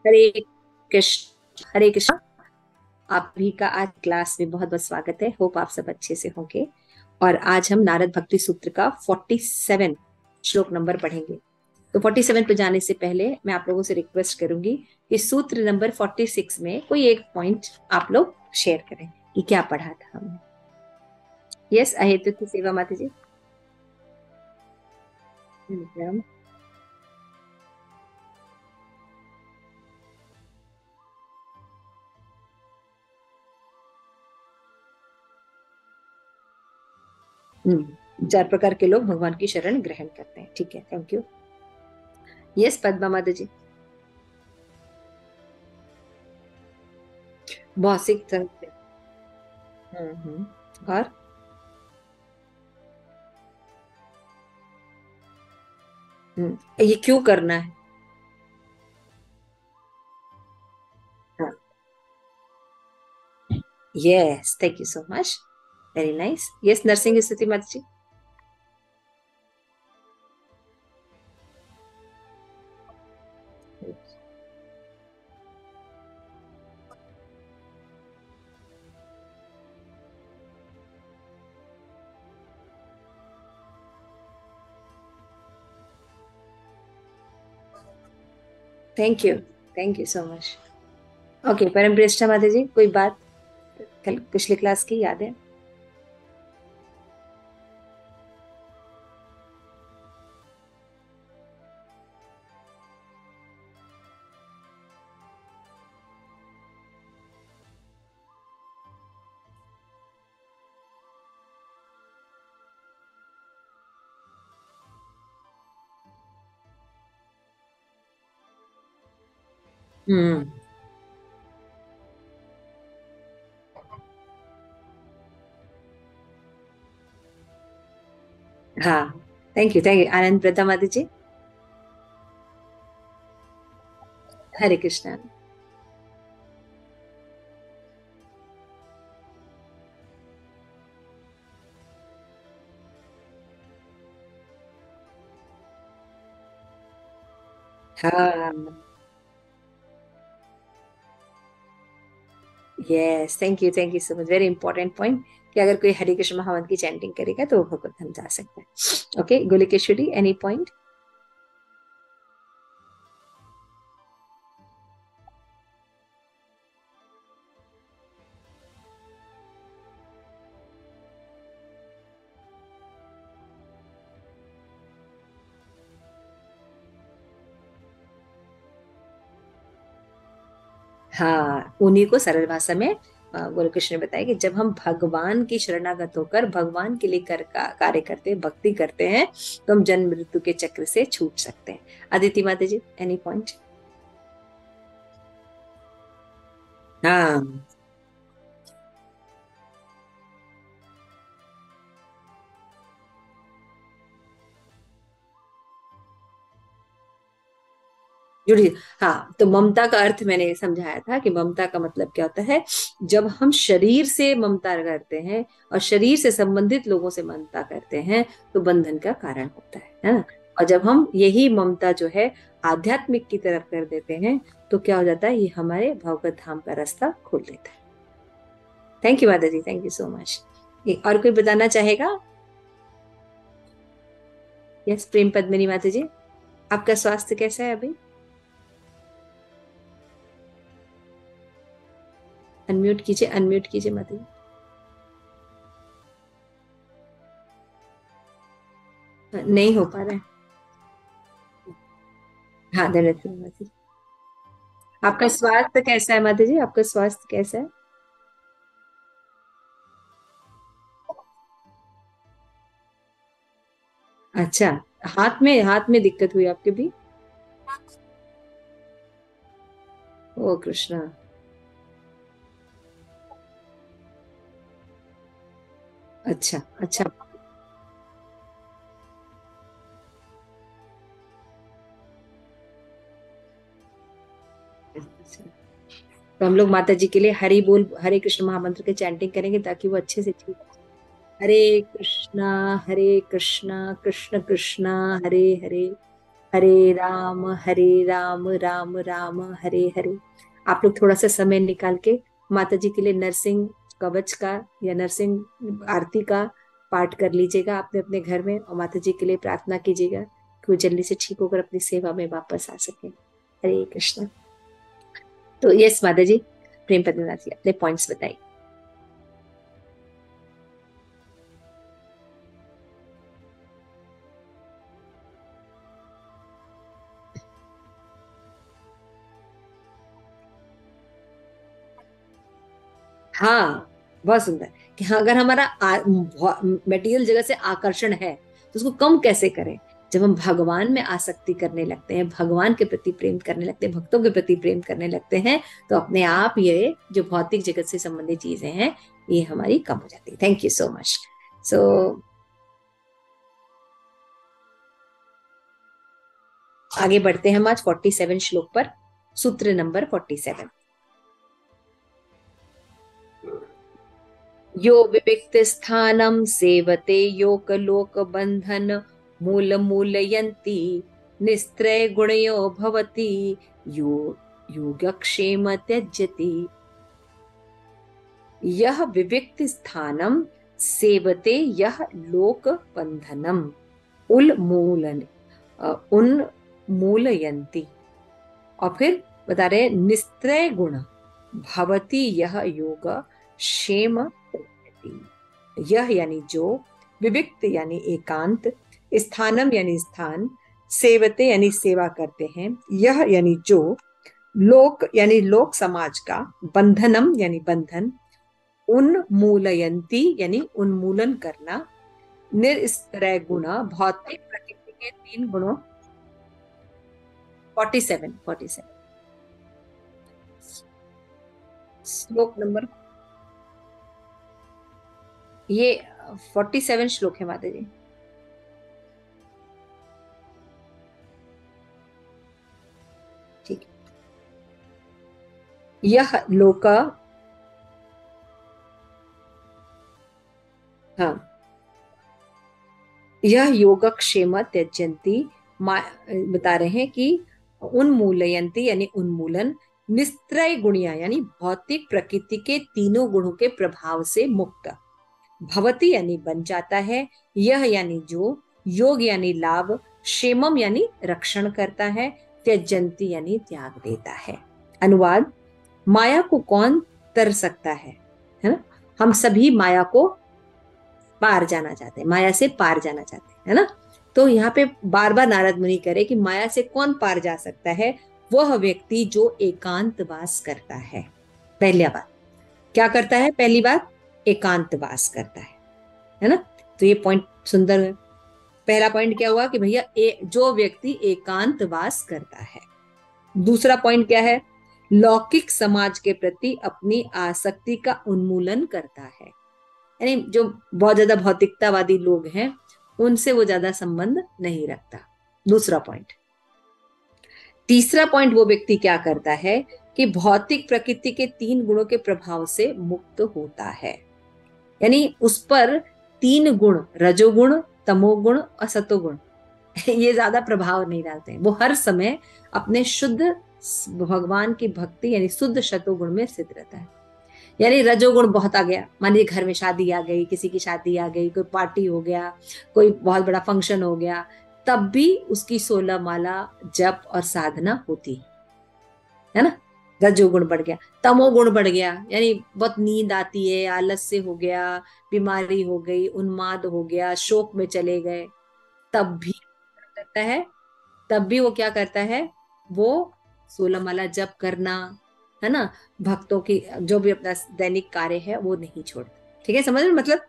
हरे हरे कृष्ण। आप भी का आज क्लास में बहुत बहुत स्वागत है। होप आप सब अच्छे से होंगे। और आज हम नारद भक्ति सूत्र का 47 श्लोक नंबर पढ़ेंगे। तो 47 पे जाने से पहले मैं आप लोगों से रिक्वेस्ट करूंगी कि सूत्र नंबर 46 में कोई एक पॉइंट आप लोग शेयर करें कि क्या पढ़ा था हमने। यस, अहेतु की सेवा माता जी। चार प्रकार के लोग भगवान की शरण ग्रहण करते हैं। ठीक है, थैंक यू। यस, पद्मा माता जी। भौतिक संग। और ये क्यों करना है? Yes, thank you so much. Very nice. Yes, nursing स्थिति माता ji. Thank you, thank you so much. Okay, परम प्रेष्ठा माता जी, कोई बात कल पिछली क्लास की याद है? हम्म। हाँ, थैंक यू आनंद प्रथा माता जी। हरे कृष्णा। हाँ, yes, thank you so much. Very important point कि अगर कोई हरे कृष्ण महामंत्र की चैंटिंग करेगा तो वो भगवत धाम जा सकता है। Okay, Golikeshwari, any point? हाँ, उन्हीं को सरल भाषा में गुरु कृष्ण ने बताया कि जब हम भगवान की शरणागत होकर भगवान के लिए कार्य करते हैं, भक्ति करते हैं, तो हम जन्म मृत्यु के चक्र से छूट सकते हैं। अदिति माता जी, एनी पॉइंट? हाँ, जुड़ी। हाँ, तो ममता का अर्थ मैंने समझाया था कि ममता का मतलब क्या होता है। जब हम शरीर से ममता करते हैं और शरीर से संबंधित लोगों से ममता करते हैं तो बंधन का कारण होता है ना। और जब हम यही ममता जो है आध्यात्मिक की तरफ कर देते हैं तो क्या हो जाता है, ये हमारे भगवत धाम का रास्ता खोल देता है। थैंक यू माता ji, thank you so much. और कोई बताना चाहेगा? यस, प्रेम पद्मिनी माता जी। आपका स्वास्थ्य कैसा है अभी? अनम्यूट कीजिए माता जी। नहीं हो पा रहा है। हाँ, धन्यवाद माता जी। आपका स्वास्थ्य कैसा है माता जी? आपका स्वास्थ्य कैसा है? अच्छा, हाथ में दिक्कत हुई आपके भी? ओ कृष्णा। अच्छा, अच्छा। अच्छा। तो हम लोग माता जी के लिए हरि बोल हरे कृष्ण महामंत्र के चैंटिंग करेंगे ताकि वो अच्छे से ठीक हो। हरे कृष्णा, हरे कृष्णा, कृष्ण कृष्णा, हरे हरे, हरे राम राम राम हरे हरे। आप लोग थोड़ा सा समय निकाल के माता जी के लिए नरसिंह कवच का या नरसिंह आरती का पाठ कर लीजिएगा अपने अपने घर में, और माता जी के लिए प्रार्थना कीजिएगा कि वो जल्दी से ठीक होकर अपनी सेवा में वापस आ सके। हरे कृष्ण। तो यस माता जी, प्रेम पद्मनाथ जी अपने पॉइंट्स बताइए। हाँ, बहुत सुंदर। कि हाँ, अगर हमारा मटेरियल जगत से आकर्षण है तो उसको कम कैसे करें। जब हम भगवान में आसक्ति करने लगते हैं, भगवान के प्रति प्रेम करने लगते हैं, भक्तों के प्रति प्रेम करने लगते हैं, तो अपने आप ये जो भौतिक जगत से संबंधित चीजें हैं ये हमारी कम हो जाती है। Thank you so much. So आगे बढ़ते हैं हम आज 47 श्लोक पर। सूत्र नंबर 47। यो विविक्त स्थानम सेवते योक लोक बंधन मूल मूलयन्ति निस्त्रय गुणयो भवति यो योगक्षेम त्यज्यति। यह विविक्त स्थानम सेवते यह लोक बंधनम उन्मूलन उन्मूलयन्ति। और फिर बता रहे निस्त्रय गुण भवति यह योग क्षेम। यह यानी जो, विविक्त यानी एकांत, स्थानम यानी स्थान, सेवते यानी सेवा करते हैं, यह यानी जो, लोक यानी लोक समाज का, बंधनम यानी बंधन, उन्मूलयंती यानी उन्मूलन करना, निरस्त्रय गुणा भौतिक प्रकृति के तीन गुणों। 47 47 श्लोक नंबर, ये 47 श्लोक है माता जी। ठीक है। यह लोक, हाँ, यह योगक्षेम त्यजंती, बता रहे हैं कि उन्मूलयंती यानी उन्मूलन, निस्त्रय गुणिया यानी भौतिक प्रकृति के तीनों गुणों के प्रभाव से मुक्त, भवती यानी बन जाता है, यह यानी जो, योग यानी लाभ, क्षेमम यानी रक्षण करता है, त्यजंती यानी त्याग देता है। अनुवाद, माया को कौन तर सकता है ना। हम सभी माया को पार जाना चाहते हैं, माया से पार जाना चाहते हैं, है ना। तो यहाँ पे बार बार नारद मुनि करे कि माया से कौन पार जा सकता है, वह व्यक्ति जो एकांतवास करता है। पहली बात क्या करता है, पहली बात एकांतवास करता है ना। तो ये पॉइंट सुंदर है। पहला पॉइंट क्या हुआ कि भैया जो व्यक्ति एकांतवास करता है। दूसरा पॉइंट क्या है, लौकिक समाज के प्रति अपनी आसक्ति का उन्मूलन करता है, यानी जो बहुत ज्यादा भौतिकतावादी लोग हैं उनसे वो ज्यादा संबंध नहीं रखता। दूसरा पॉइंट। तीसरा पॉइंट, वो व्यक्ति क्या करता है कि भौतिक प्रकृति के तीन गुणों के प्रभाव से मुक्त होता है, यानी उस पर तीन गुण, रजोगुण, तमोगुण और सतोगुण, ये ज्यादा प्रभाव नहीं डालते हैं। वो हर समय अपने शुद्ध भगवान की भक्ति यानी शुद्ध शतोगुण में स्थित रहता है। यानी रजोगुण बहुत आ गया, मान लीजिए घर में शादी आ गई, किसी की शादी आ गई, कोई पार्टी हो गया, कोई बहुत बड़ा फंक्शन हो गया, तब भी उसकी 16 माला जप और साधना होती है ना। रजोगुण बढ़ गया। तमोगुण बढ़ गया, यानी बहुत नींद आती है, आलस्य हो गया, बीमारी हो गई, उन्माद हो गया, शोक में चले गए, तब भी करता है, तब भी वो क्या करता है, वो 16 माला जप करना, है ना, भक्तों की जो भी अपना दैनिक कार्य है वो नहीं छोड़ता। ठीक है, समझ रहे मतलब।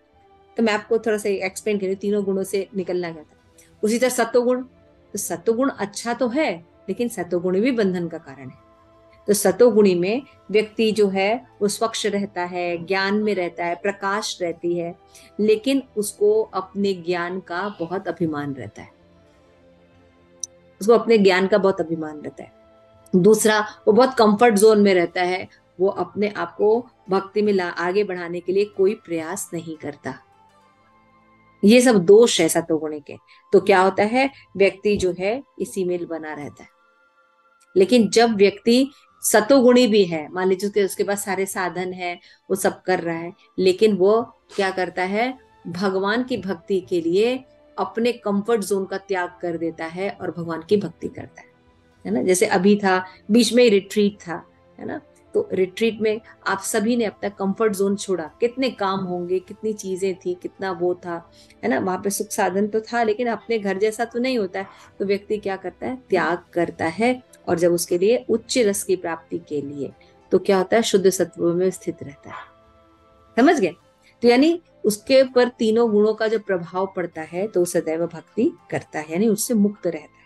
तो मैं आपको थोड़ा सा एक्सप्लेन करूँ, तीनों गुणों से निकलना क्या था। उसी तरह सत्वगुण, तो सत्वगुण अच्छा तो है लेकिन सत्वगुण भी बंधन का कारण है। तो सतोगुणी में व्यक्ति जो है वो स्वच्छ रहता है, ज्ञान में रहता है, प्रकाश रहती है, लेकिन उसको अपने ज्ञान का बहुत अभिमान रहता है, उसको अपने ज्ञान का बहुत अभिमान रहता है। दूसरा, वो बहुत कंफर्ट जोन में रहता है, वो अपने आप को भक्ति में आगे बढ़ाने के लिए कोई प्रयास नहीं करता। ये सब दोष है सतोगुणी के। तो क्या होता है, व्यक्ति जो है इसी में बना रहता है। लेकिन जब व्यक्ति सतोगुणी भी है, मान लीजिए उसके पास सारे साधन है, वो सब कर रहा है, लेकिन वो क्या करता है, भगवान की भक्ति के लिए अपने कंफर्ट जोन का त्याग कर देता है और भगवान की भक्ति करता है ना। जैसे अभी था, बीच में रिट्रीट था, है ना। तो रिट्रीट में आप सभी ने अपना कंफर्ट जोन छोड़ा, कितने काम होंगे, कितनी चीजें थी, कितना वो था, है ना। वहां पे सुख साधन तो था, लेकिन अपने घर जैसा तो नहीं होता है। तो व्यक्ति क्या करता है, त्याग करता है। और जब उसके लिए उच्च रस की प्राप्ति के लिए, तो क्या होता है, शुद्ध सत्व में स्थित रहता है। समझ गए। तो यानी उसके ऊपर तीनों गुणों का जो प्रभाव पड़ता है, तो सदैव भक्ति करता है, यानी उससे मुक्त रहता है।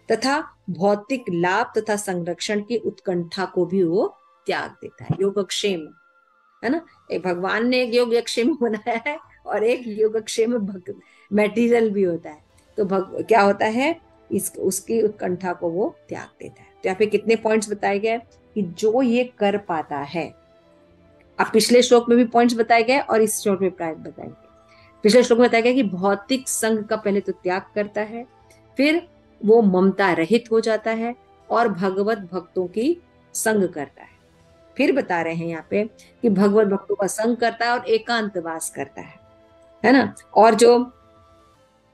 तथा भौतिक लाभ तथा संरक्षण की उत्कंठा को भी वो त्याग देता है। योगक्षेम, है ना। एक भगवान ने एक योगक्षेम बनाया है, और एक योगक्षेम मेटीरियल भी होता है। तो क्या होता है, इस उसकी उत्कंठा को वो त्याग देता है। तो यहाँ पे कितने पॉइंट्स बताए गए कि जो ये कर पाता है। अब पिछले श्लोक में भी पॉइंट्स बताए गए और इस श्लोक में प्राय बताए गए। पिछले श्लोक में बताया गया कि भौतिक संग का पहले तो त्याग करता है, फिर वो ममता रहित हो जाता है और भगवत भक्तों की संग करता है। फिर बता रहे हैं यहाँ पे कि भगवत भक्तों का संग करता है और एकांतवास करता है ना। और जो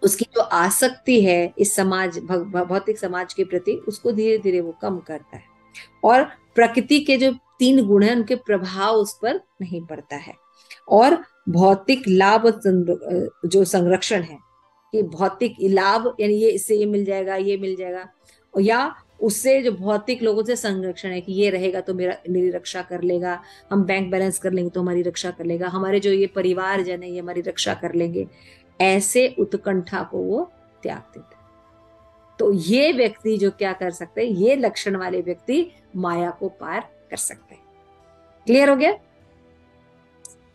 उसकी जो आसक्ति है इस समाज भौतिक समाज के प्रति, उसको धीरे धीरे वो कम करता है। और प्रकृति के जो तीन गुण हैं उनके प्रभाव उस पर नहीं पड़ता है। और भौतिक लाभ जो संरक्षण है, कि भौतिक लाभ यानी ये इससे ये मिल जाएगा, ये मिल जाएगा, या उससे जो भौतिक लोगों से संरक्षण है कि ये रहेगा तो मेरी रक्षा कर लेगा, हम बैंक बैलेंस कर लेंगे तो हमारी रक्षा कर लेगा, हमारे जो ये परिवार जन है ये हमारी रक्षा कर लेंगे, ऐसे उत्कंठा को वो त्याग देता है। तो ये व्यक्ति जो क्या कर सकते हैं, ये लक्षण वाले व्यक्ति माया को पार कर सकते हैं। क्लियर हो गया।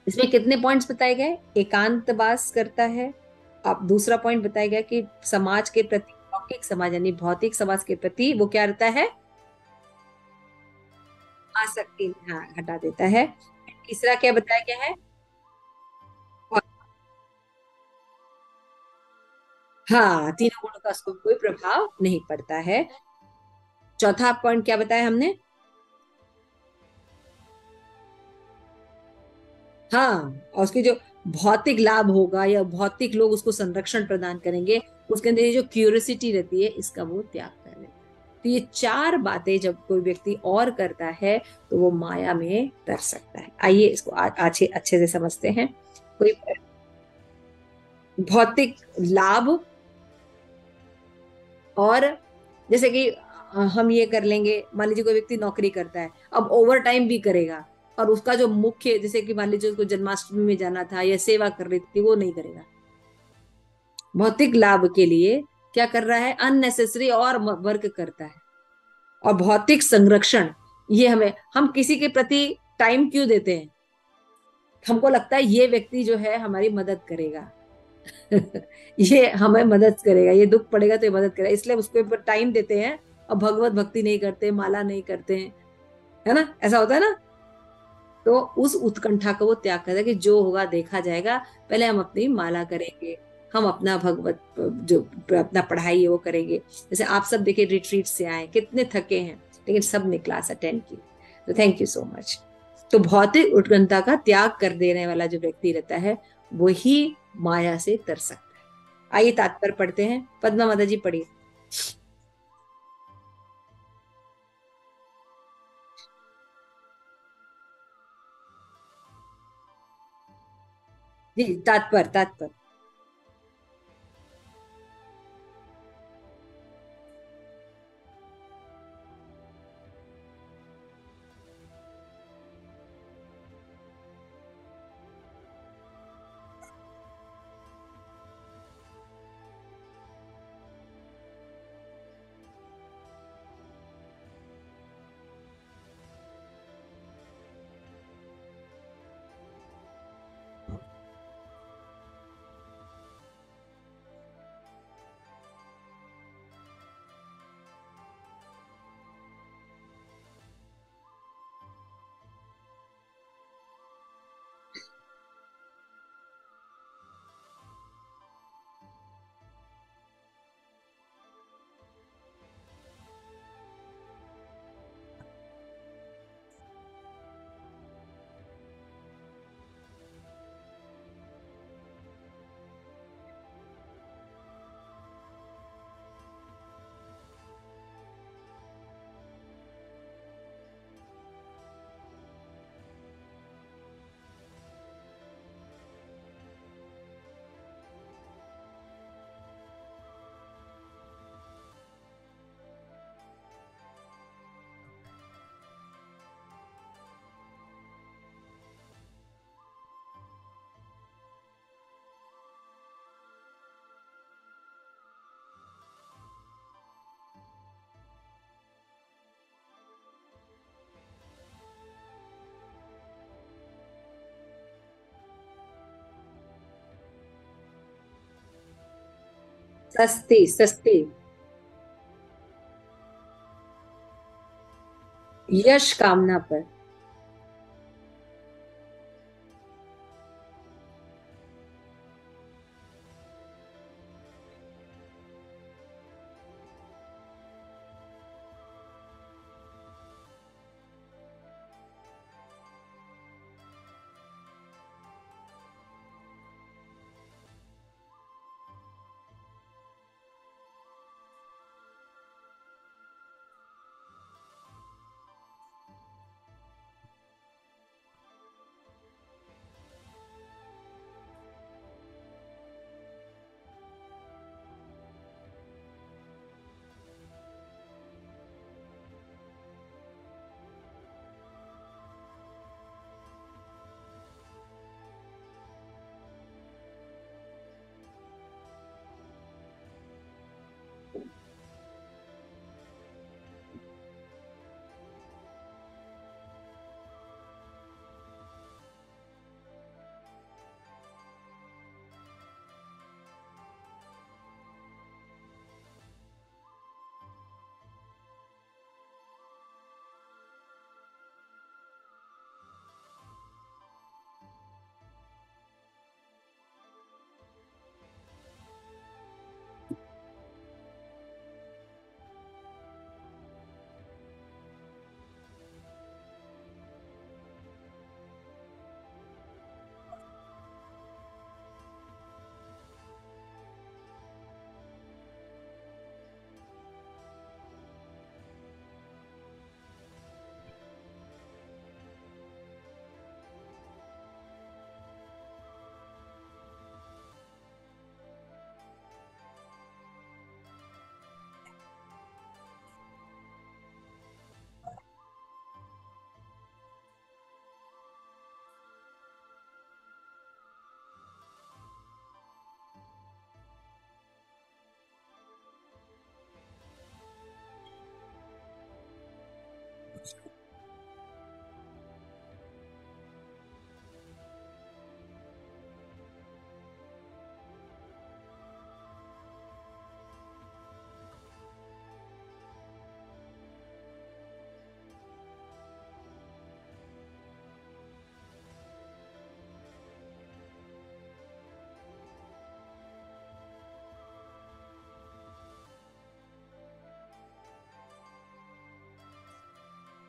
इसमें कितने पॉइंट्स बताए गए, एकांतवास करता है। अब दूसरा पॉइंट बताया गया कि समाज के प्रति, लौकिक समाज यानी भौतिक समाज के प्रति वो क्या रहता है, आसक्ति, हाँ, हटा देता है। तीसरा क्या बताया गया है, और हाँ, तीनों गुणों का उसको कोई प्रभाव नहीं पड़ता है। चौथा पॉइंट क्या बताया हमने, हाँ, और उसके जो भौतिक लाभ होगा या भौतिक लोग उसको संरक्षण प्रदान करेंगे, उसके अंदर ये जो क्यूरियोसिटी रहती है, इसका वो त्याग कर लेता है। तो ये चार बातें जब कोई व्यक्ति और करता है, तो वो माया में तर सकता है। आइए इसको अच्छे अच्छे से समझते हैं। कोई भौतिक लाभ, और जैसे कि हम ये कर लेंगे, मान लीजिए कोई व्यक्ति नौकरी करता है, अब ओवर टाइम भी करेगा, और उसका जो मुख्य, जैसे कि मान लीजिए उसको जन्माष्टमी में जाना था या सेवा कर रही थी, वो नहीं करेगा। भौतिक लाभ के लिए क्या कर रहा है, अननेसेसरी और वर्क करता है। और भौतिक संरक्षण, ये हम किसी के प्रति टाइम क्यों देते हैं, हमको लगता है ये व्यक्ति जो है हमारी मदद करेगा। ये हमें मदद करेगा, ये दुख पड़ेगा तो ये मदद करेगा, इसलिए उसके ऊपर टाइम देते हैं। और भगवत भक्ति नहीं करते, माला नहीं करते हैं, है ना, ऐसा होता है ना। तो उस उत्कंठा को वो त्याग करता है कि जो होगा देखा जाएगा, पहले हम अपनी माला करेंगे, हम अपना भगवत जो अपना पढ़ाई है वो करेंगे। जैसे आप सब देखिए रिट्रीट से आए, कितने थके हैं, लेकिन सबने क्लास अटेंड की। तो थैंक यू सो मच। तो भौतिक उत्कंठा का त्याग कर देने वाला जो व्यक्ति रहता है, वही माया से तर सकता है। आइए तात्पर्य पढ़ते हैं, पद्मा माता जी पढ़िए। जी, तात्पर्य तात्पर्य। सस्ती सस्ती। यश कामना पर।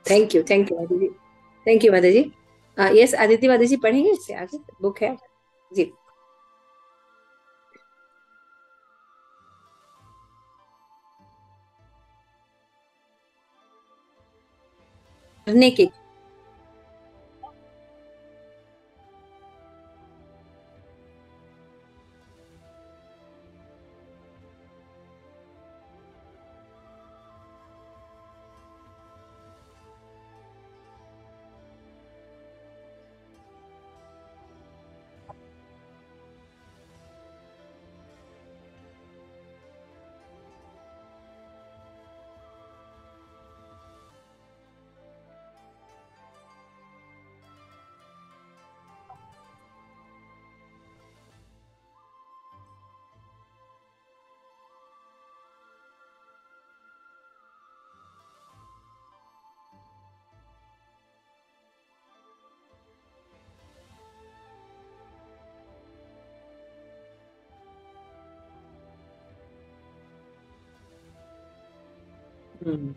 थैंक यू माता जी। थैंक यू माता जी। यस आदित्य माता जी, पढ़ेंगे इससे आगे, बुक है जी। करने के। हम्म।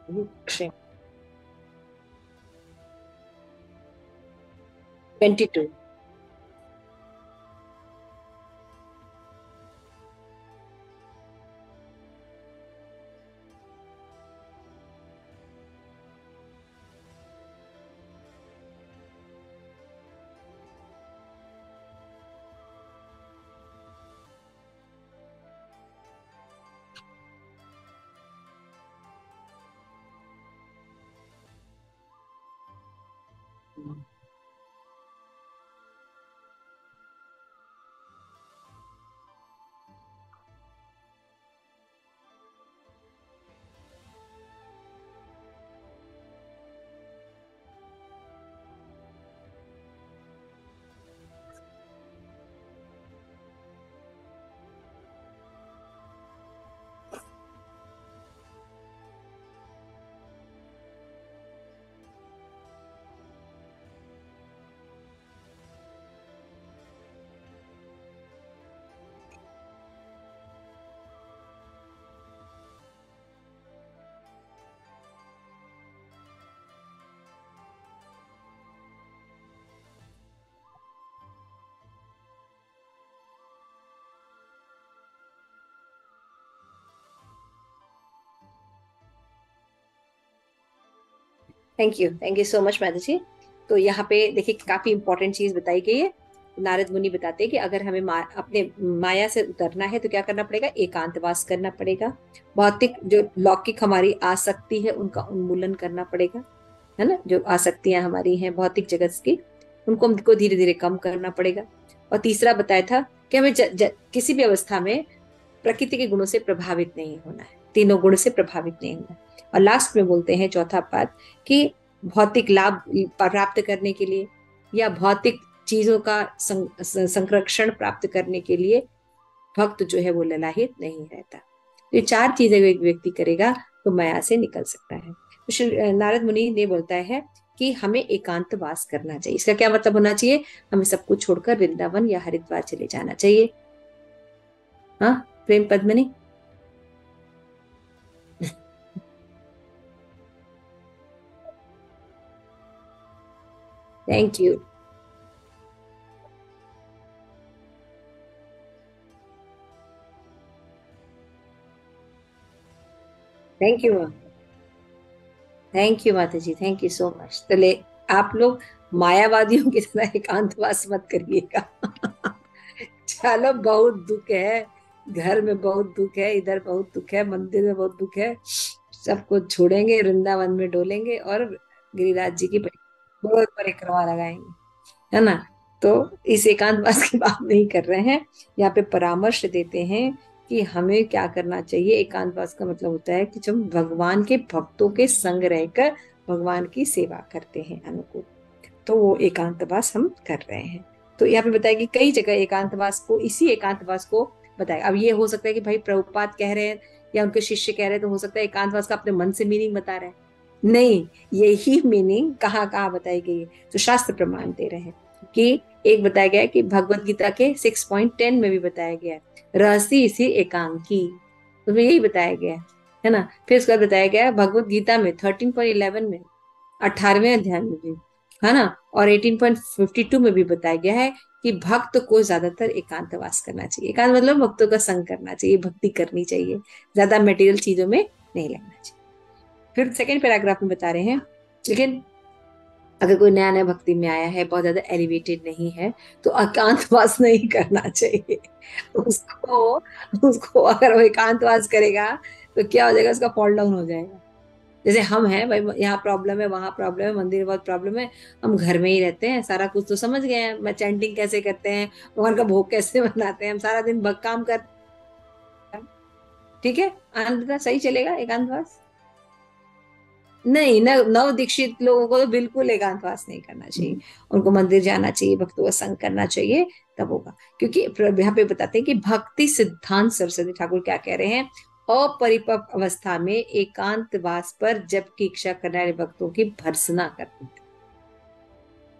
हम्म। 22। थैंक यू सो मच माता जी। तो यहाँ पे देखिए काफी इंपॉर्टेंट चीज बताई गई है। नारद मुनि बताते हैं कि अगर हमें अपने माया से उतरना है तो क्या करना पड़ेगा, एकांतवास करना पड़ेगा। भौतिक जो लौकिक हमारी आसक्ति है उनका उन्मूलन करना पड़ेगा, है ना। जो आसक्तियां हमारी हैं भौतिक जगत की, उनको हमको धीरे धीरे कम करना पड़ेगा। और तीसरा बताया था कि हमें किसी भी अवस्था में प्रकृति के गुणों से प्रभावित नहीं होना है, तीनों गुण से प्रभावित नहीं होना है। और लास्ट में बोलते हैं चौथा पद कि भौतिक लाभ प्राप्त करने के लिए या भौतिक चीजों का संरक्षण प्राप्त करने के लिए भक्त जो है वो ललाहित नहीं रहता। ये चार चीजें एक व्यक्ति करेगा तो माया से निकल सकता है। तो श्री नारद मुनि ने बोलता है कि हमें एकांत वास करना चाहिए। इसका क्या मतलब होना चाहिए, हमें सब कुछ छोड़कर वृंदावन या हरिद्वार चले जाना चाहिए। हाँ Prem Padmini. Thank you. Thank you. Thank you माता ji, thank you so much. तो ले आप लोग मायावादियों की तरह एकांतवास मत करिएगा। चलो बहुत दुख है, घर में बहुत दुख है, इधर बहुत दुख है, मंदिर में बहुत दुख है, सब कुछ छोड़ेंगे, वृंदावन में डोलेंगे और गिरिराज जी की गोल परिक्रमा लगाएंगे, है ना। तो इस एकांतवास की बात नहीं कर रहे हैं, यहाँ पे परामर्श देते हैं कि हमें क्या करना चाहिए। एकांतवास का मतलब होता है कि जब भगवान के भक्तों के संग रहकर भगवान की सेवा करते हैं अनुकूल, तो वो एकांतवास हम कर रहे हैं। तो यहाँ पे बताया कि कई जगह एकांतवास को, इसी एकांतवास को बताया। अब ये हो सकता है कि भाई प्रभुपाद कह रहे हैं या उनके शिष्य कह रहे हैं, तो हो सकता है एकांतवास का अपने मन से मीनिंग बता रहे हैं। नहीं, यही मीनिंग कहाँ कहाँ बताई गई है, तो शास्त्र प्रमाण दे रहे हैं। कि एक बताया गया है कि भगवत गीता के 6.10 में भी बताया गया है, रहसी इसी एकांकी, उसमें यही बताया गया है ना। फिर उसके बाद बताया गया है भगवत गीता में 13.11 में, 18वें अध्याय में भी, है ना। और 18.52 में भी बताया गया है कि भक्त को ज्यादातर एकांतवास करना चाहिए। एकांत मतलब भक्तों का संग करना चाहिए, भक्ति करनी चाहिए, ज्यादा मटेरियल चीजों में नहीं लगना चाहिए। फिर सेकेंड पैराग्राफ में बता रहे हैं, लेकिन अगर कोई नया नया भक्ति में आया है, बहुत ज्यादा एलिवेटेड नहीं है, तो एकांतवास नहीं करना चाहिए। उसको उसको अगर वो एकांतवास करेगा तो क्या हो जाएगा, उसका फॉल डाउन हो जाएगा। जैसे हम हैं भाई, यहाँ प्रॉब्लम है, वहां प्रॉब्लम है, मंदिर में बहुत प्रॉब्लम है, हम घर में ही रहते हैं, सारा कुछ तो समझ गए हैं, मैं चैंटिंग कैसे करते हैं, भगवान का भोग कैसे बनाते हैं, हम सारा दिन काम कर, ठीक है, आनंद का सही चलेगा एकांतवास। नहीं, न नव दीक्षित लोगों को तो बिल्कुल एकांतवास नहीं करना चाहिए, उनको मंदिर जाना चाहिए, भक्तों का संग करना चाहिए, तब होगा। क्योंकि यहाँ पे बताते हैं कि भक्ति सिद्धांत सरस्वती ठाकुर क्या कह रहे हैं, अपरिपक्व अवस्था में एकांतवास पर जबकि इच्छा करने वाले भक्तों की भर्त्सना करते हैं।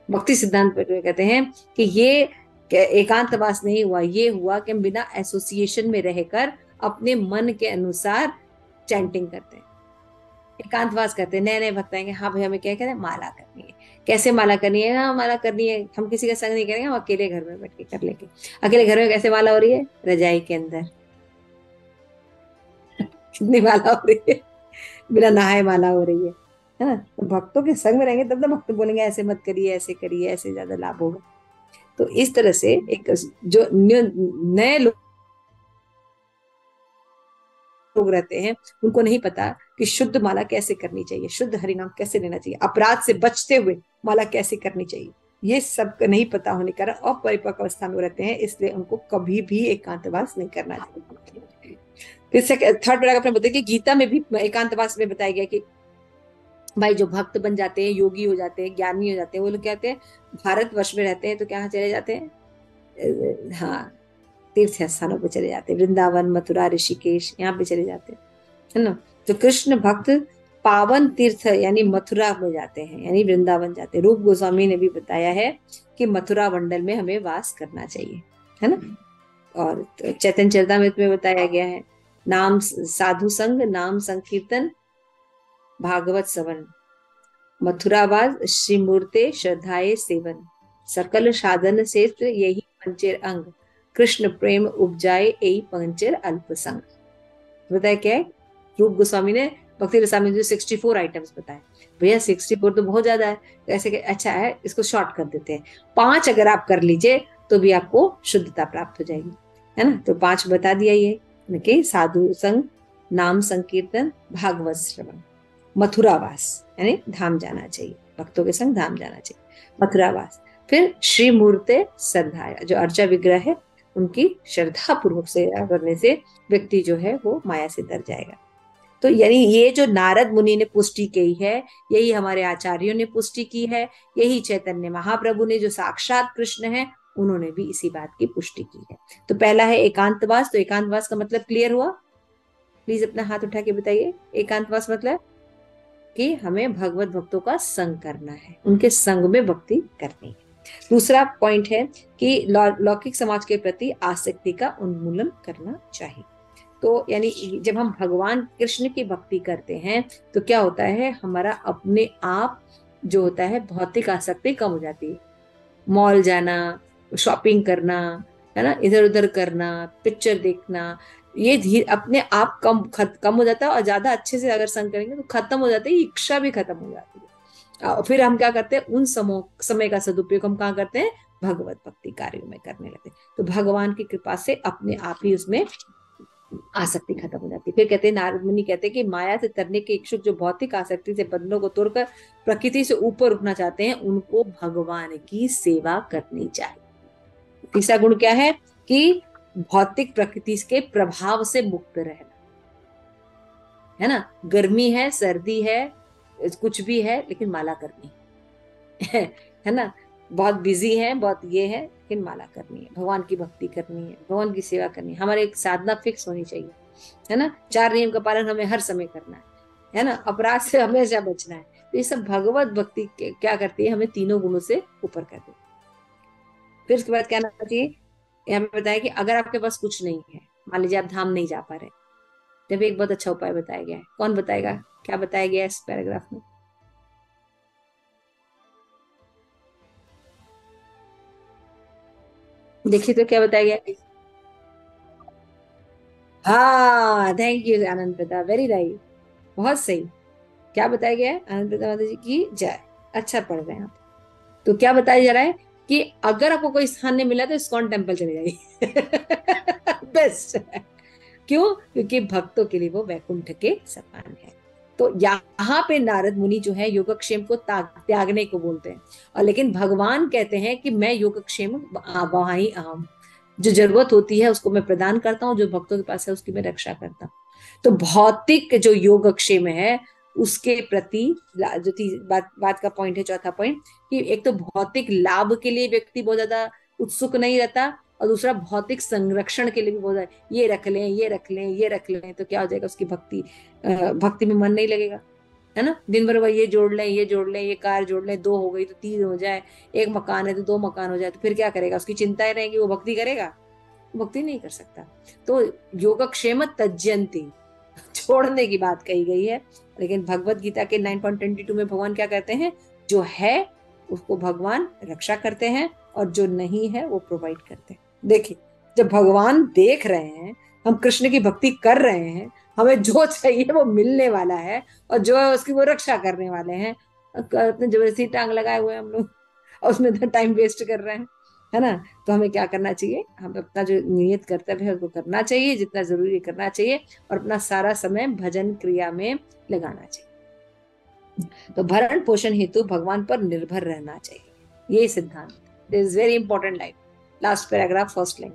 भक्ति सिद्धांत पर कहते हैं कि ये एकांतवास नहीं हुआ, ये हुआ कि हम बिना एसोसिएशन में रहकर अपने मन के अनुसार चैंटिंग करते हैं, एकांतवास करते हैं। नए नए भक्त आएंगे, हाँ भाई हमें क्या कहते हैं, माला करनी है। कैसे माला करनी है, हाँ माला करनी है, हम किसी का संग नहीं करेंगे, हम अकेले घर में बैठ के कर लेंगे। अकेले घर में कैसे माला हो रही है, रजाई के अंदर। कितनी माला हो रही है, बिना नहाए माला हो रही है ना। तो भक्तों के संग में रहेंगे तब तो भक्त बोलेंगे ऐसे मत करिए, ऐसे करिए, ऐसे ज्यादा लाभ होगा। तो इस तरह से एक जो नए लोग लोग रहते हैं उनको नहीं पता कि शुद्ध माला कैसे करनी चाहिए, शुद्ध हरिनाम कैसे लेना चाहिए, अपराध से बचते हुए माला कैसे करनी चाहिए, ये सब नहीं पता होने के कारण अपरिपक्व अवस्था में रहते हैं, इसलिए उनको कभी भी एकांतवास नहीं करना चाहिए। फिर थर्ड पैराग्राफ में बताया कि गीता में भी एकांतवास में बताया गया कि भाई जो भक्त बन जाते हैं, योगी हो जाते हैं, ज्ञानी हो जाते हैं, वो लोग क्या कहते हैं, भारतवर्ष में रहते हैं तो क्या चले जाते हैं, हाँ, तीर्थ स्थानों पे चले जाते हैं, वृंदावन, मथुरा, ऋषिकेश, यहाँ पे चले जाते हैं, है ना। तो कृष्ण भक्त पावन तीर्थ यानी मथुरा में जाते हैं, यानी वृंदावन जाते हैं। रूप गोस्वामी ने भी बताया है कि मथुरा मंडल में हमें वास करना चाहिए, है ना। और चैतन्य चरितमृत में बताया गया है, नाम साधु संग, नाम संकीर्तन, भागवत सवन, मथुरावास, श्री मूर्ते श्रद्धाए सेवन, सकल साधन क्षेत्र यही पंचेर अंग, कृष्ण प्रेम उपजाए यही पंचेर अल्प संग। बताया क्या है, रूप गोस्वामी ने भक्ति रसामृत में जो 64 आइटम्स बताए, भैया 64 तो बहुत ज्यादा है, ऐसे अच्छा है इसको शॉर्ट कर देते हैं, 5 अगर आप कर लीजिए तो भी आपको शुद्धता प्राप्त हो जाएगी, है ना। तो 5 बता दिया ये कि साधु संग, नाम संकीर्तन, भागवत श्रवण, मथुरावास यानी धाम जाना चाहिए, भक्तों के संग धाम जाना चाहिए, मथुरावास। फिर श्री मूर्ते श्रद्धा, जो अर्चा विग्रह है उनकी श्रद्धा पूर्वक सेवा करने से व्यक्ति जो है वो माया से तर जाएगा। तो यानी ये जो नारद मुनि ने पुष्टि की है, यही हमारे आचार्यों ने पुष्टि की है, यही चैतन्य महाप्रभु ने जो साक्षात कृष्ण है उन्होंने भी इसी बात की पुष्टि की है। तो पहला है एकांतवास। तो एकांतवास का मतलब क्लियर हुआ? प्लीज अपना हाथ उठा के बताइए, एकांतवास मतलब कि हमें भगवत भक्तों का संग करना है, उनके संग में भक्ति करनी है। दूसरा पॉइंट है कि लौकिक समाज के प्रति आसक्ति का उन्मूलन करना चाहिए। तो यानी जब हम भगवान कृष्ण की भक्ति करते हैं तो क्या होता है, हमारा अपने आप जो होता है भौतिक आसक्ति कम हो जाती है। मॉल जाना, शॉपिंग करना, है ना, इधर उधर करना, पिक्चर देखना, ये धीरे अपने आप कम हो जाता है। और ज्यादा अच्छे से अगर संग करेंगे तो खत्म हो जाता है, इच्छा भी खत्म हो जाती है। और फिर हम क्या करते हैं, उन समय का सदुपयोग हम कहाँ करते हैं, भगवत भक्ति कार्यों में करने लगते हैं। तो भगवान की कृपा से अपने आप ही उसमें आसक्ति खत्म हो जाती है। फिर कहते हैं, नारद मुनि कहते हैं कि माया से तरने के इच्छुक जो भौतिक आसक्ति से बंधनों को तोड़कर प्रकृति से ऊपर उठना चाहते हैं, उनको भगवान की सेवा करनी चाहिए। तीसरा गुण क्या है कि भौतिक प्रकृति के प्रभाव से मुक्त रहना, है ना। गर्मी है, सर्दी है, कुछ भी है, लेकिन माला करनी है ना। बहुत बिजी है, बहुत ये है, लेकिन माला करनी है, भगवान की भक्ति करनी है, भगवान की सेवा करनी है। हमारे एक साधना फिक्स होनी चाहिए, है ना। 4 नियम का पालन हमें हर समय करना है ना। अपराध से हमेशा बचना है। तो ये सब भगवत भक्ति क्या करती है, हमें तीनों गुणों से ऊपर कर देती है। फिर उसके बाद क्या करना चाहिए, यहाँ पे बताया कि अगर आपके पास कुछ नहीं है, मान लीजिए आप धाम नहीं जा पा रहे, जब एक बहुत अच्छा उपाय बताया गया है। कौन बताएगा, क्या बताया गया है इस पैराग्राफ में? देखिए तो क्या बताया गया है। हाँ, thank you Anand Pratap, very right, बहुत सही। क्या बताया गया है, आनंद प्रताप माता जी की जय। अच्छा पढ़ रहे हैं आप। तो क्या बताया जा रहा है कि अगर आपको कोई स्थान नहीं मिला तो इस्कॉन टेम्पल चले जाइए बेस्ट है। क्यों? क्योंकि भक्तों के लिए वो वैकुंठ के समान है। तो यहाँ पे नारद मुनि जो है योगक्षेम को त्यागने को बोलते हैं, और लेकिन भगवान कहते हैं कि मैं योगक्षेम वहां ही अहम, जो जरूरत होती है उसको मैं प्रदान करता हूँ, जो भक्तों के पास है उसकी मैं रक्षा करता हूँ। तो भौतिक जो योगक्षेम है उसके प्रति जो बात का पॉइंट है, चौथा पॉइंट, कि एक तो भौतिक लाभ के लिए व्यक्ति बहुत ज्यादा उत्सुक नहीं रहता, और दूसरा भौतिक संरक्षण के लिए भी बहुत ज्यादा, ये रख लें, ये रख लें, ये रख लें, तो क्या हो जाएगा, उसकी भक्ति में मन नहीं लगेगा, है ना। दिन भर वह ये जोड़ लें, ये जोड़ लें, ये कार जोड़ लें, 2 हो गई तो 3 हो जाए, एक मकान है तो 2 मकान हो जाए, तो फिर क्या करेगा, उसकी चिंताएं रहेंगी, वो भक्ति करेगा? भक्ति नहीं कर सकता। तो योगक्षेम तज्जन्ति, छोड़ने की बात कही गई है। लेकिन भगवत गीता के 9.22 में भगवान क्या कहते हैं, जो है उसको भगवान रक्षा करते हैं, और जो नहीं है वो प्रोवाइड करते हैं। देखिए, जब भगवान देख रहे हैं हम कृष्ण की भक्ति कर रहे हैं, हमें जो चाहिए वो मिलने वाला है, और जो है उसकी वो रक्षा करने वाले हैं, अपने जबरदस्ती टांग लगाए हुए हम लोग और उसमें टाइम वेस्ट कर रहे हैं। है ना। तो हमें क्या करना चाहिए, हम अपना जो नियत कर्तव्य है उसको करना चाहिए, जितना जरूरी करना चाहिए, और अपना सारा समय भजन क्रिया में लगाना चाहिए। तो भरण पोषण हेतु भगवान पर निर्भर रहना चाहिए, ये सिद्धांत is very important line, last paragraph first line.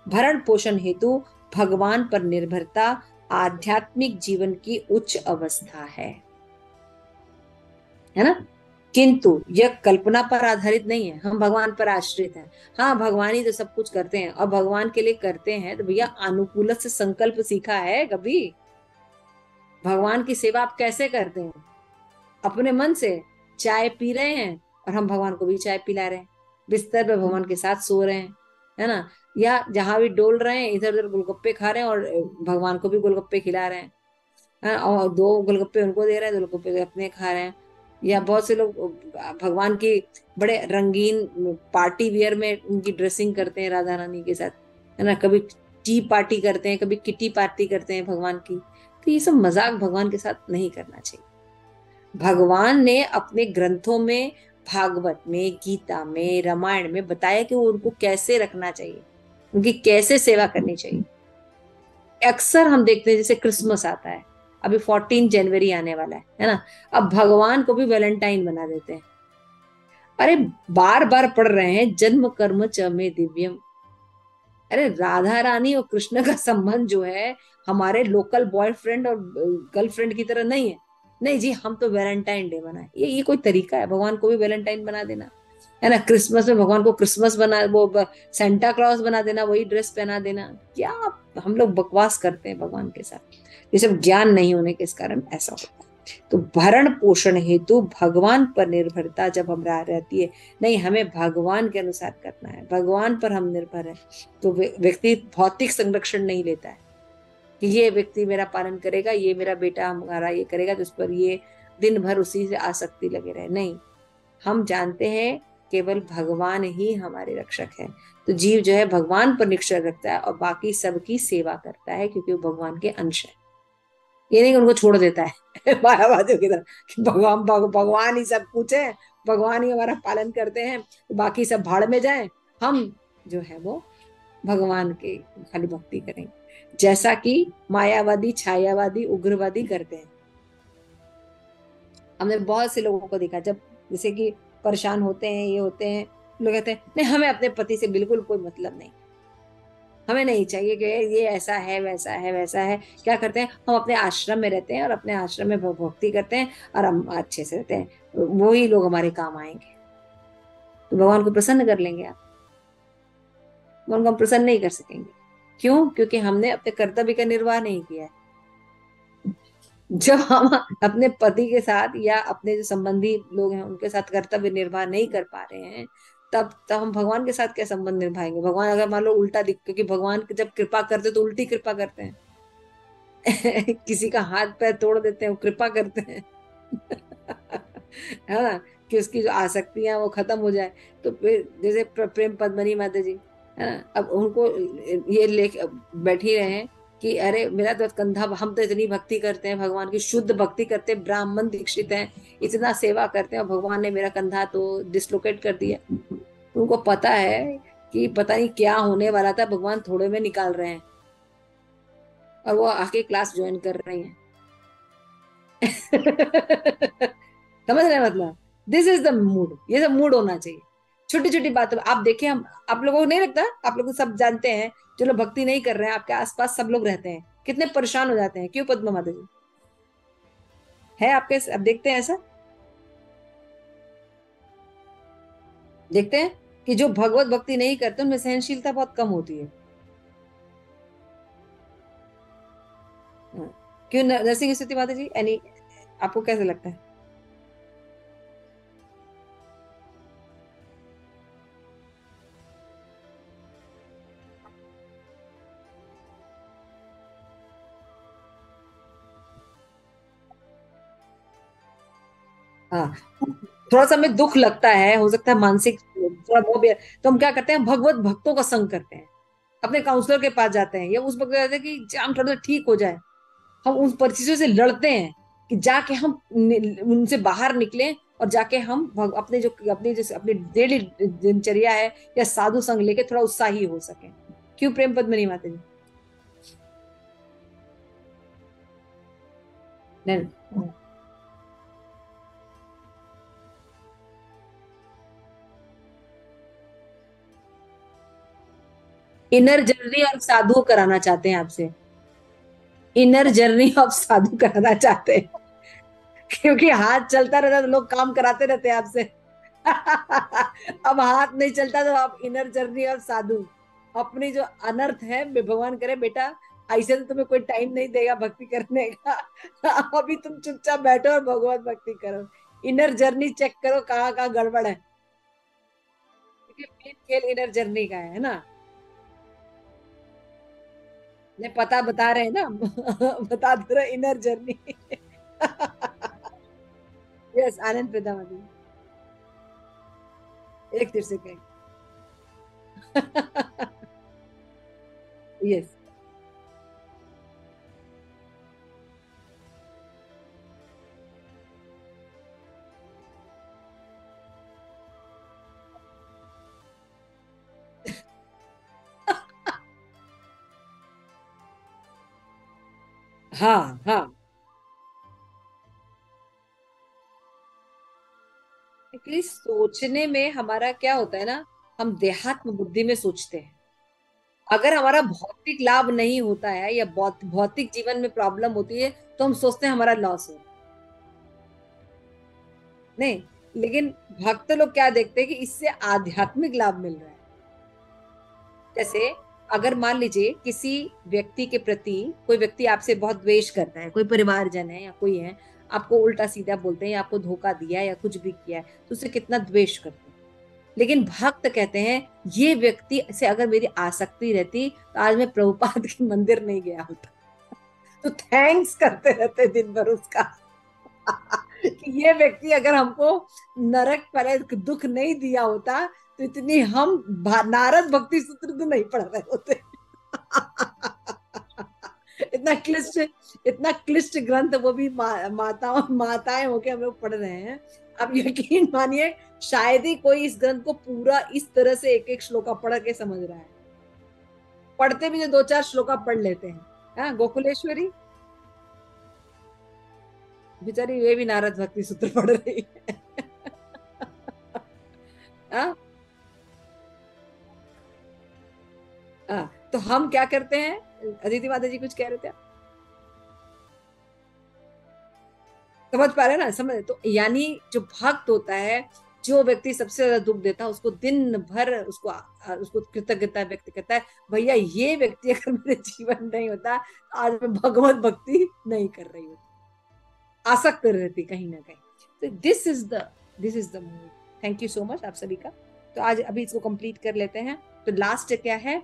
भरण पोषण हेतु भगवान पर निर्भरता आध्यात्मिक जीवन की उच्च अवस्था है ना। किंतु यह कल्पना पर आधारित नहीं है, हम भगवान पर आश्रित हैं। हाँ, भगवान ही तो सब कुछ करते हैं, और भगवान के लिए करते हैं तो भैया अनुकूल से संकल्प सीखा है कभी? भगवान की सेवा आप कैसे करते हैं? अपने मन से। चाय पी रहे हैं और हम भगवान को भी चाय पिला रहे हैं, बिस्तर पे भगवान के साथ सो रहे हैं, है ना। या जहां भी डोल रहे हैं, इधर उधर गोलगप्पे खा रहे हैं और भगवान को भी गोलगप्पे खिला रहे हैं, और दो गोलगप्पे उनको दे रहे हैं, दो गोलगप्पे अपने खा रहे हैं। या बहुत से लोग भगवान की बड़े रंगीन पार्टी वियर में उनकी ड्रेसिंग करते हैं राधा रानी के साथ, है ना। कभी टी पार्टी करते हैं, कभी किटी पार्टी करते हैं भगवान की। तो ये सब मजाक भगवान के साथ नहीं करना चाहिए। भगवान ने अपने ग्रंथों में, भागवत में, गीता में, रामायण में बताया कि वो उनको कैसे रखना चाहिए, उनकी कैसे सेवा करनी चाहिए। अक्सर हम देखते हैं जैसे क्रिसमस आता है, अभी 14 जनवरी आने वाला है ना। अब भगवान को भी वैलेंटाइन बना देते हैं। अरे बार बार पढ़ रहे हैं जन्म कर्म च में दिव्यम। अरे राधा रानी और कृष्ण का संबंध जो है हमारे लोकल बॉयफ्रेंड और गर्लफ्रेंड की तरह नहीं है। नहीं जी, हम तो वैलेंटाइन डे बनाए, ये कोई तरीका है भगवान को भी वैलेंटाइन बना देना, है ना। क्रिसमस में भगवान को क्रिसमस बना, वो सेंटा क्लॉज बना देना, वही ड्रेस पहना देना। क्या हम लोग बकवास करते हैं भगवान के साथ, ये सब ज्ञान नहीं होने के कारण ऐसा होता है। तो भरण पोषण हेतु भगवान पर निर्भरता जब हमरा रहती है, नहीं हमें भगवान के अनुसार करना है, भगवान पर हम निर्भर है, तो व्यक्ति भौतिक संरक्षण नहीं लेता है कि ये व्यक्ति मेरा पालन करेगा, ये मेरा बेटा हमारा ये करेगा, तो उस पर ये दिन भर उसी से आसक्ति लगे रहे। नहीं, हम जानते हैं केवल भगवान ही हमारे रक्षक है। तो जीव जो है भगवान पर निश्चय रखता है और बाकी सबकी सेवा करता है, क्योंकि वो भगवान के अंश है। ये नहीं कि उनको छोड़ देता है मायावादियों की तरह कि भगवान ही सब कुछ है, भगवान ही हमारा पालन करते हैं, तो बाकी सब भाड़ में जाएं, हम जो है वो भगवान के खाली भक्ति करेंगे, जैसा कि मायावादी, छायावादी, उग्रवादी करते हैं। हमने बहुत से लोगों को देखा, जब जैसे कि परेशान होते हैं, ये होते हैं, लोग कहते हैं नहीं हमें अपने पति से बिल्कुल कोई मतलब नहीं, हमें नहीं चाहिए कि ये ऐसा है वैसा है वैसा है। क्या करते हैं, हम अपने आश्रम में रहते हैं और अपने आश्रम में भक्ति करते हैं और हम अच्छे से रहते हैं, वही लोग हमारे काम आएंगे। तो भगवान को प्रसन्न कर लेंगे आप? भगवान को हम प्रसन्न नहीं कर सकेंगे। क्यों? क्योंकि हमने अपने कर्तव्य का निर्वाह नहीं किया है। जब हम अपने पति के साथ या अपने जो संबंधी लोग हैं उनके साथ कर्तव्य निर्वाह नहीं कर पा रहे हैं, तब हम भगवान के साथ क्या संबंध निभाएंगे? भगवान अगर मान लो उल्टा दिख, क्योंकि भगवान जब कृपा करते तो उल्टी कृपा करते हैं किसी का हाथ पैर तोड़ देते हैं, वो कृपा करते हैं है ना, कि उसकी जो आसक्तियां वो खत्म हो जाए। तो फिर जैसे प्रेम पद्मनी माता जी, है ना, अब उनको ये ले बैठी रहे हैं कि अरे मेरा तो कंधा, हम तो इतनी भक्ति करते हैं, भगवान की शुद्ध भक्ति करते हैं, ब्राह्मण दीक्षित हैं, इतना सेवा करते हैं, और भगवान ने मेरा कंधा तो डिसलोकेट कर दिया। उनको पता है कि पता नहीं क्या होने वाला था, भगवान थोड़े में निकाल रहे हैं, और वो आके क्लास ज्वाइन कर रही हैं समझ रहे हैं मतलब? दिस इज द मूड, ये सब मूड होना चाहिए। छोटी छोटी बातों आप देखें, हम आप लोगों को नहीं लगता, आप लोग सब जानते हैं, जो लोग भक्ति नहीं कर रहे हैं आपके आसपास सब लोग रहते हैं, कितने परेशान हो जाते हैं। क्यों पद्मा माता जी? है आपके, अब देखते हैं ऐसा, देखते हैं कि जो भगवत भक्ति नहीं करते उनमें सहनशीलता बहुत कम होती है। हाँ। क्यों नरसिंह स्तुति माता जी, यानी आपको कैसे लगता है? हाँ, थोड़ा सा हमें दुख लगता है, हो सकता है मानसिक थोड़ा वो भी है, तो हम क्या करते हैं, भगवत भक्तों का संग करते हैं, अपने काउंसलर के पास जाते हैं, या उस वक्त कहते हैं कि हम थोड़ा सा ठीक हो जाए। हम उन परिस्थितियों से लड़ते हैं कि जाके हम उनसे बाहर निकलें और जाके हम अपने जो अपनी डेली दिनचर्या है या साधु संग लेके थोड़ा उत्साही हो सके। क्यों प्रेम पद्मिनी माता जी? नहीं, इनर जर्नी और साधु कराना चाहते हैं आपसे। इनर जर्नी ऑफ साधु कराना चाहते हैं, क्योंकि हाथ चलता रहता तो लोग काम कराते रहते हैं आपसे। अब हाथ नहीं चलता तो आप इनर जर्नी ऑफ साधु, अपनी जो अनर्थ है भगवान करे बेटा, ऐसे तो तुम्हें कोई टाइम नहीं देगा भक्ति करने का। अभी तुम चुपचाप बैठो और भगवत भक्ति करो, इनर जर्नी चेक करो कहाँ कहाँ गड़बड़ है, क्योंकि मेन खेल इनर जर्नी का है ना। ने पता बता रहे हैं ना। बता दे रहे इनर जर्नी। यस, आनंद प्रदावादी, एक तीर से कहीं। यस। हाँ हाँ, एक्चुअली सोचने में हमारा क्या होता है ना, हम देहात्म बुद्धि में सोचते हैं। अगर हमारा भौतिक लाभ नहीं होता है या भौतिक जीवन में प्रॉब्लम होती है तो हम सोचते हैं हमारा लॉस हो। नहीं, लेकिन भक्त लोग क्या देखते हैं कि इससे आध्यात्मिक लाभ मिल रहा है। जैसे अगर मान लीजिए किसी व्यक्ति के प्रति, कोई व्यक्ति आपसे बहुत द्वेष करता है, कोई परिवारजन है या कोई है, आपको उल्टा सीधा बोलते हैं या आपको धोखा दिया है या कुछ भी किया है, तो उसे कितना द्वेष करते हैं। लेकिन भक्त कहते हैं ये व्यक्ति से अगर मेरी आसक्ति रहती तो आज मैं प्रभुपाद के मंदिर नहीं गया होता। तो थैंक्स करते रहते दिन भर उसका। कि ये व्यक्ति अगर हमको नरक पर दुख नहीं दिया होता तो इतनी हम नारद भक्ति सूत्र तो नहीं पढ़ रहे होते। इतना क्लिष्ट, इतना क्लिष्ट ग्रंथ, वो भी माताएं होके हम लोग पढ़ रहे हैं। अब यकीन मानिए शायद ही कोई इस ग्रंथ को पूरा इस तरह से एक एक श्लोका पढ़ के समझ रहा है। पढ़ते भी जो दो चार श्लोका पढ़ लेते हैं। हाँ, गोकुलेश्वरी बेचारी वे भी नारद भक्ति सूत्र पढ़ रही है। हाँ। हाँ, तो हम क्या करते हैं, अदिति माता जी कुछ कह रहे थे आप? समझ पा रहे हैं ना, समझ तो यानी जो भक्त होता है, जो व्यक्ति सबसे ज्यादा दुख देता है उसको दिन भर उसको कृतज्ञता व्यक्त करता है, भैया ये व्यक्ति अगर मेरे जीवन नहीं होता तो आज मैं भगवत भक्ति नहीं कर रही होती, आसक्त रहती कहीं ना कहीं। तो this is the mood. Thank you so much आप सभी का। तो आज अभी इसको कंप्लीट कर लेते हैं। तो लास्ट क्या है,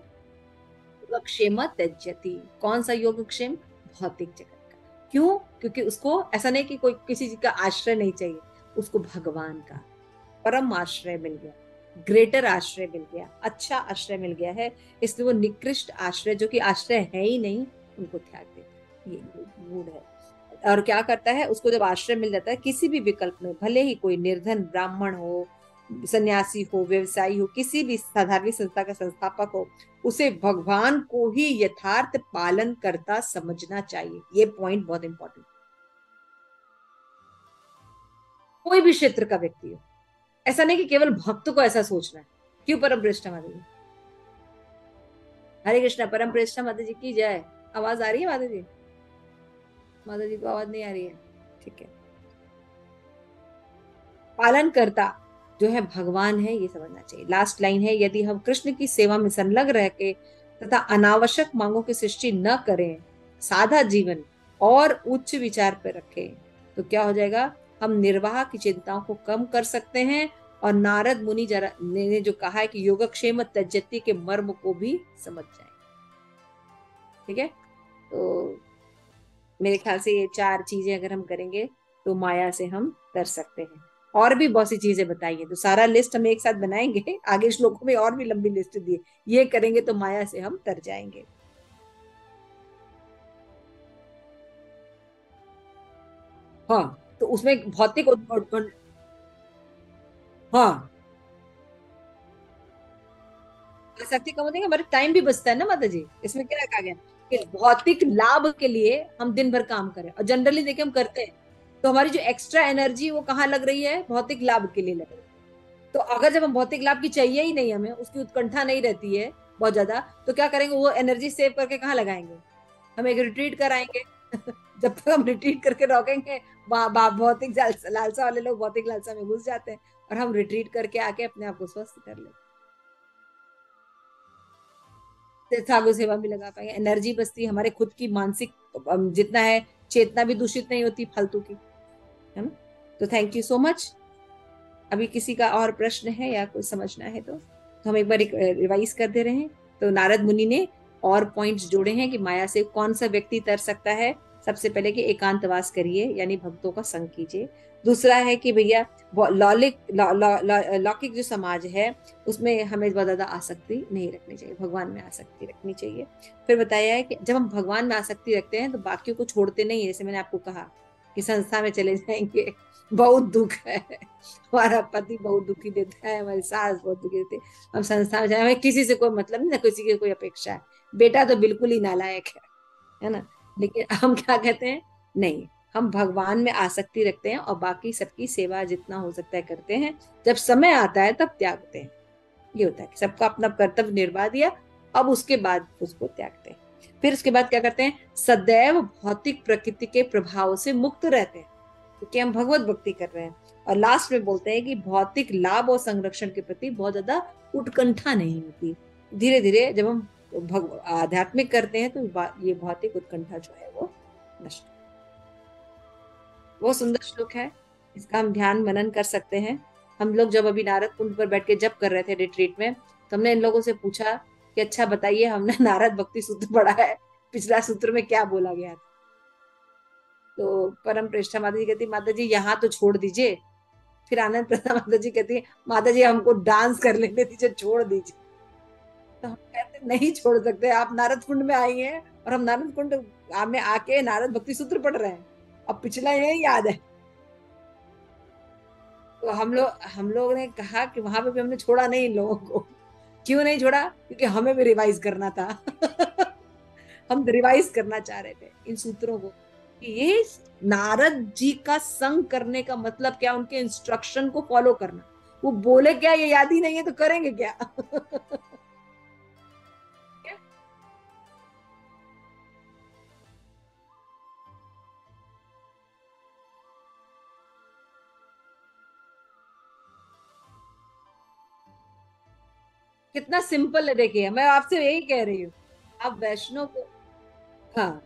योगक्षेम त्यजति। कौन सा योगक्षेम? भौतिक जगत का। क्यों? क्योंकि उसको ऐसा नहीं कि कोई किसी चीज का आश्रय नहीं चाहिए, उसको भगवान का परम आश्रय मिल गया, ग्रेटर आश्रय मिल गया, अच्छा आश्रय मिल गया है, इसलिए वो निकृष्ट आश्रय जो कि आश्रय है ही नहीं उनको त्याग देता है। ये मूड है। और क्या करता है, उसको जब आश्रय मिल जाता है किसी भी विकल्प में, भले ही कोई निर्धन ब्राह्मण हो, सन्यासी हो, व्यवसायी हो, किसी भी धार्मिक संस्था का संस्थापक हो, उसे भगवान को ही यथार्थ पालन करता समझना चाहिए। ये पॉइंट बहुत इंपॉर्टेंट। कोई भी क्षेत्र का व्यक्ति हो, ऐसा नहीं कि केवल भक्त को ऐसा सोचना है। क्यों परम प्रेष्ठा माता जी? हरे कृष्णा, परम प्रेष्ठा माता जी की जय। आवाज आ रही है माता जी? माता जी को आवाज नहीं आ रही है? ठीक है। पालन करता जो है भगवान है, ये समझना चाहिए। लास्ट लाइन है, यदि हम कृष्ण की सेवा में संलग्न रह के तथा अनावश्यक मांगों की सृष्टि न करें, सादा जीवन और उच्च विचार पर रखें, तो क्या हो जाएगा, हम निर्वाह की चिंताओं को कम कर सकते हैं और नारद मुनि जरा ने जो कहा है कि योगक्षेम त्यजति के मर्म को भी समझ जाए। ठीक है। तो मेरे ख्याल से ये चार चीजें अगर हम करेंगे तो माया से हम कर सकते हैं। और भी बहुत सी चीजें बताइए, तो सारा लिस्ट हम एक साथ बनाएंगे। आगे श्लोकों में और भी लंबी लिस्ट दी है, ये करेंगे तो माया से हम तर जाएंगे। हाँ, तो उसमें भौतिक हाँ, आसक्ति कम होती है, हमारा टाइम भी बचता है ना माता जी, इसमें क्या रखा गया कि भौतिक लाभ के लिए हम दिन भर काम करें, और जनरली देखिए हम करते हैं, तो हमारी जो एक्स्ट्रा एनर्जी वो कहाँ लग रही है, भौतिक लाभ के लिए लग रही है। तो अगर जब हम भौतिक लाभ की चाहिए ही नहीं, हमें उसकी उत्कंठा नहीं रहती है बहुत ज्यादा, तो क्या करेंगे, वो एनर्जी सेव करके कहाँ लगाएंगे, हम एक रिट्रीट कराएंगे। जब तक हम रिट्रीट करके रोकेंगे, भौतिक लालसा वाले लोग भौतिक लालसा में घुस जाते हैं, और हम रिट्रीट करके आके अपने आप को स्वस्थ कर लेते हैं, साधु सेवा भी लगा पाएंगे, एनर्जी बचती है, हमारे खुद की मानसिक जितना है चेतना भी दूषित नहीं होती फालतू की, है ना। तो थैंक यू सो मच। अभी किसी का और प्रश्न है या कुछ समझना है तो हम एक बार रिवाइज कर दे रहे हैं। तो नारद मुनि ने और पॉइंट्स जोड़े हैं कि माया से कौन सा व्यक्ति तर सकता है। सबसे पहले कि एकांतवास करिए, यानी भक्तों का संग कीजिए। दूसरा है कि भैया लौकिक जो समाज है उसमें हमें बहुत ज्यादा आसक्ति नहीं रखनी चाहिए, भगवान में आसक्ति रखनी चाहिए। फिर बताया है कि जब हम भगवान में आसक्ति रखते हैं तो बाकियों को छोड़ते नहीं है, जैसे मैंने आपको कहा कि संस्था में चले जाएंगे, बहुत दुख है, हमारा पति बहुत दुखी देता है, हमारी सास बहुत दुखी देती है, हम संस्था में जाए, हमें किसी से कोई मतलब नहीं, ना किसी की कोई अपेक्षा है, बेटा तो बिल्कुल ही नालायक है ना। लेकिन हम क्या कहते हैं, नहीं, हम भगवान में आसक्ति रखते हैं और बाकी सबकी सेवा जितना हो सकता है करते हैं, जब समय आता है तब त्यागते हैं। ये होता है कि सबका अपना कर्तव्य निर्वाह दिया, अब उसके बाद उसको त्यागते हैं। फिर उसके बाद क्या करते हैं, सदैव भौतिक प्रकृति के प्रभाव से मुक्त रहते हैं, क्योंकि हम भगवत भक्ति कर रहे हैं। और लास्ट में बोलते हैं कि भौतिक लाभ और संरक्षण के प्रति बहुत ज्यादा उत्कंठा नहीं होती। धीरे धीरे जब हम आध्यात्मिक करते हैं तो ये भौतिक उत्कंठा जो है वो नष्ट। वो सुंदर श्लोक है, इसका हम ध्यान मनन कर सकते हैं। हम लोग जब अभी नारद कुंड पर बैठ के जप कर रहे थे रिट्रीट में, तो हमने इन लोगों से पूछा कि अच्छा बताइए, हमने नारद भक्ति सूत्र पढ़ा है, पिछला सूत्र में क्या बोला गया था। तो परम प्रेष्ठा माता जी कहती, माता जी यहाँ तो छोड़ दीजिए। फिर आनंद प्रसाद माता जी कहती है, माता जी हमको डांस कर लेने दीजिए, छोड़ दीजिए। तो हम कहते नहीं छोड़ सकते, आप नारद कुंड में आई हैं और हम नारद कुंड में आके नारद भक्ति सूत्र पढ़ रहे हैं, अब पिछला यही याद है। तो हम लोग ने कहा कि वहां पे भी हमने छोड़ा नहीं इन लोगों को। क्यों नहीं छोड़ा, क्योंकि हमें भी रिवाइज करना था। हम रिवाइज करना चाह रहे थे इन सूत्रों को, कि ये नारद जी का संग करने का मतलब क्या, उनके इंस्ट्रक्शन को फॉलो करना। वो बोले क्या ये याद ही नहीं है तो करेंगे क्या। कितना सिंपल है, देखिए मैं आपसे यही कह रही हूँ। आप वैष्णव को, हाँ,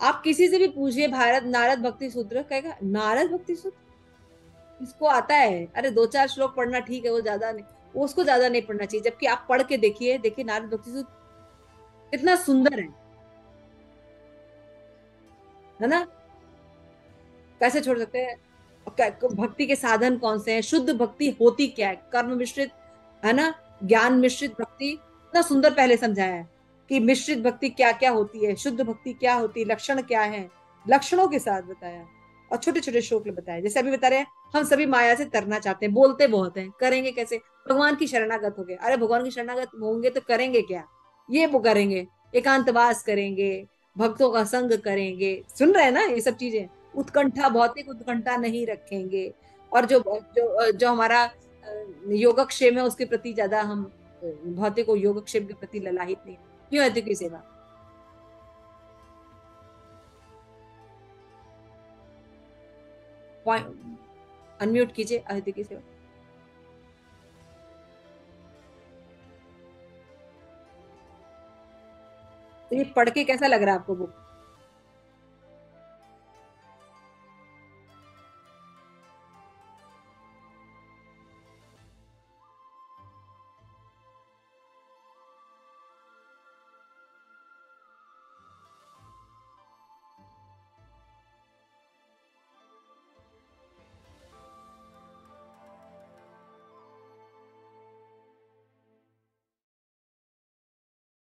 आप किसी से भी पूछिए भारत नारद भक्ति सूत्र, कहेगा नारद भक्ति सूत्र इसको आता है, अरे दो चार श्लोक पढ़ना ठीक है, वो ज्यादा नहीं, वो उसको ज्यादा नहीं पढ़ना चाहिए। जबकि आप पढ़ के देखिए, देखिए नारद भक्ति सूत्र कितना सुंदर है ना। कैसे छोड़ सकते हैं, भक्ति के साधन कौन से हैं, शुद्ध भक्ति होती क्या है, कर्म मिश्रित, है ना, ज्ञान मिश्रित भक्ति, इतना सुंदर पहले समझाया है कि मिश्रित भक्ति क्या क्या होती है, शुद्ध भक्ति क्या होती है, लक्षण क्या है, लक्षणों के साथ बताया। और छोटे छोटे श्लोक में बताया, जैसे अभी बता रहे हैं, हम सभी माया से तरना चाहते हैं, बोलते बहुत हैं, करेंगे कैसे, भगवान की शरणागत हो गए, अरे भगवान की शरणागत होंगे तो करेंगे क्या, ये वो करेंगे, एकांतवास करेंगे, भक्तों का संग करेंगे, सुन रहे हैं ना ये सब चीजें, उत्कंठा, भौतिक उत्कंठा नहीं रखेंगे, और जो जो जो हमारा योगक्षेम है उसके प्रति ज्यादा हम भौतिक और योगक्षेम के प्रति ललाहित नहीं। क्यों है की सेवा। अनम्यूट कीजिए, अतिथि की सेवा। तो ये पढ़ के कैसा लग रहा है आपको बुक।